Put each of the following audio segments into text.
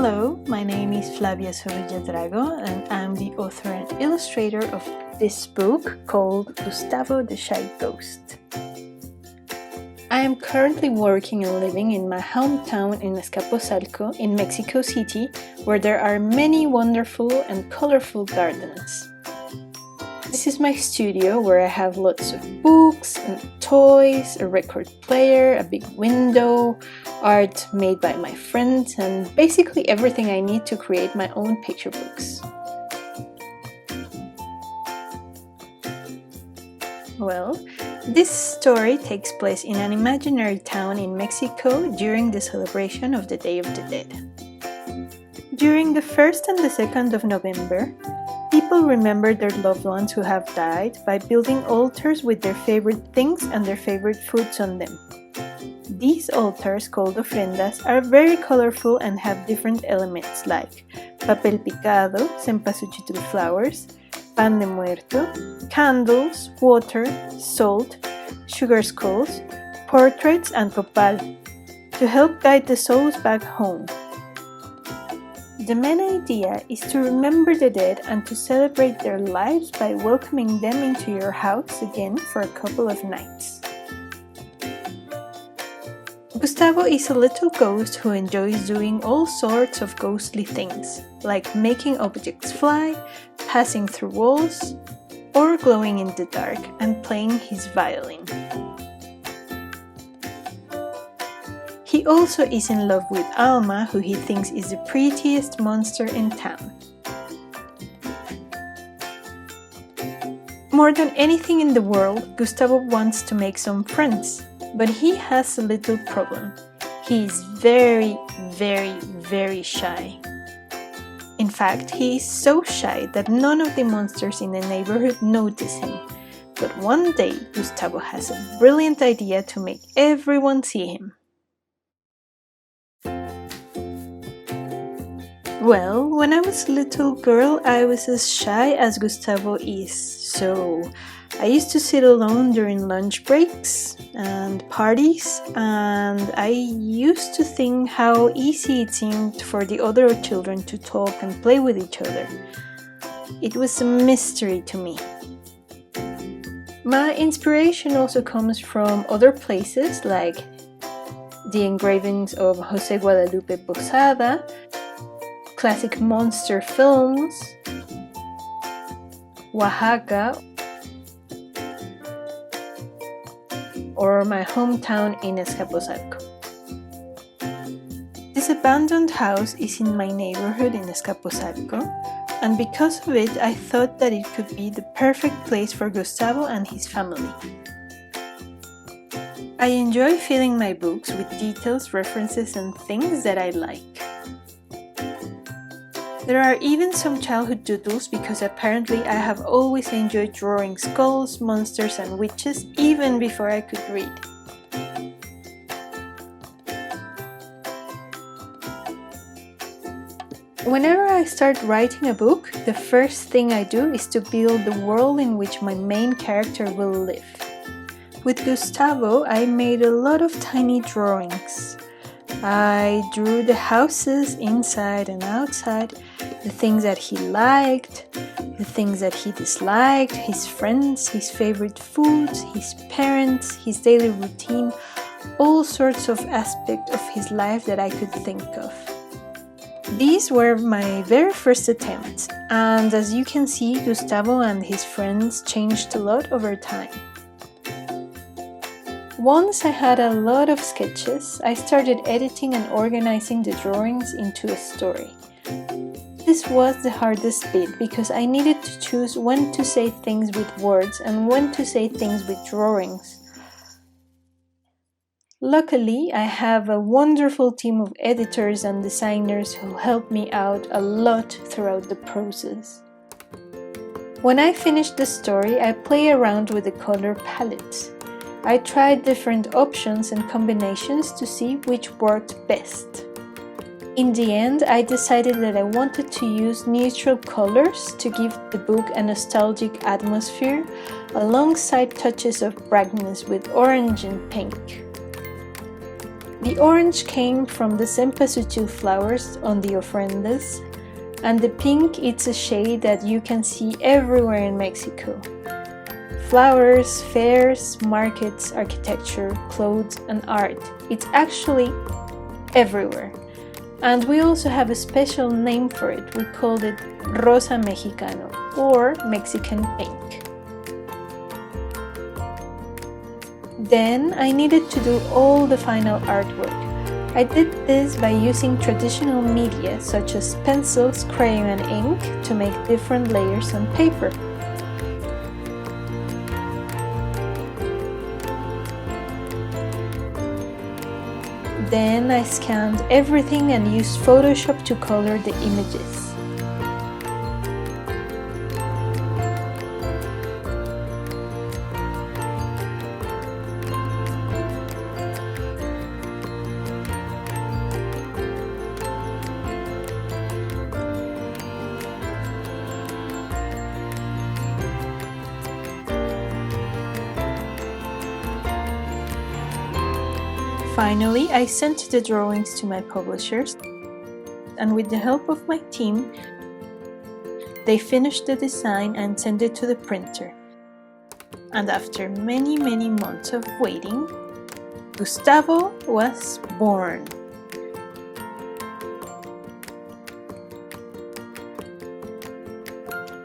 Hello, my name is Flavia Z, Drago, and I'm the author and illustrator of this book called Gustavo the Shy Ghost. I am currently working and living in my hometown in Azcapotzalco in Mexico City, where there are many wonderful and colorful gardens. This is my studio where I have lots of books and toys, a record player, a big window, art made by my friends, and basically everything I need to create my own picture books. Well, this story takes place in an imaginary town in Mexico during the celebration of the Day of the Dead. During the 1st and the 2nd of November, people remember their loved ones who have died by building altars with their favorite things and their favorite foods on them. These altars, called ofrendas, are very colorful and have different elements like papel picado, cempasúchil flowers, pan de muerto, candles, water, salt, sugar skulls, portraits, and copal to help guide the souls back home. The main idea is to remember the dead and to celebrate their lives by welcoming them into your house again for a couple of nights. Gustavo is a little ghost who enjoys doing all sorts of ghostly things, like making objects fly, passing through walls, or glowing in the dark and playing his violin. He also is in love with Alma, who he thinks is the prettiest monster in town. More than anything in the world, Gustavo wants to make some friends, but he has a little problem. He is very shy. In fact, he is so shy that none of the monsters in the neighborhood notice him. But one day, Gustavo has a brilliant idea to make everyone see him. Well, when I was a little girl, I was as shy as Gustavo is, so I used to sit alone during lunch breaks and parties, and I used to think how easy it seemed for the other children to talk and play with each other. It was a mystery to me. My inspiration also comes from other places like the engravings of José Guadalupe Posada, classic monster films, Oaxaca, or my hometown in Azcapotzalco. This abandoned house is in my neighborhood in Azcapotzalco, and because of it, I thought that it could be the perfect place for Gustavo and his family. I enjoy filling my books with details, references, and things that I like. There are even some childhood doodles because apparently I have always enjoyed drawing skulls, monsters, and witches even before I could read. Whenever I start writing a book, the first thing I do is to build the world in which my main character will live. With Gustavo, I made a lot of tiny drawings. I drew the houses inside and outside, the things that he liked, the things that he disliked, his friends, his favorite foods, his parents, his daily routine, all sorts of aspects of his life that I could think of. These were my very first attempts, and as you can see, Gustavo and his friends changed a lot over time. Once I had a lot of sketches, I started editing and organizing the drawings into a story. This was the hardest bit because I needed to choose when to say things with words and when to say things with drawings. Luckily, I have a wonderful team of editors and designers who helped me out a lot throughout the process. When I finished the story, I play around with the color palette. I tried different options and combinations to see which worked best. In the end, I decided that I wanted to use neutral colors to give the book a nostalgic atmosphere, alongside touches of brightness with orange and pink. The orange came from the cempasúchil flowers on the ofrendas, and the pink it's a shade that you can see everywhere in Mexico. Flowers, fairs, markets, architecture, clothes, and art. It's actually everywhere. And we also have a special name for it. We called it Rosa Mexicano, or Mexican pink. Then I needed to do all the final artwork. I did this by using traditional media such as pencils, crayon, and ink to make different layers on paper. Then I scanned everything and used Photoshop to color the images. Finally, I sent the drawings to my publishers, and with the help of my team, they finished the design and sent it to the printer. And after many months of waiting, Gustavo was born.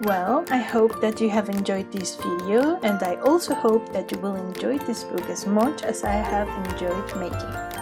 Well, I hope that you have enjoyed this video, and I also hope that you will enjoy this book as much as I have enjoyed making.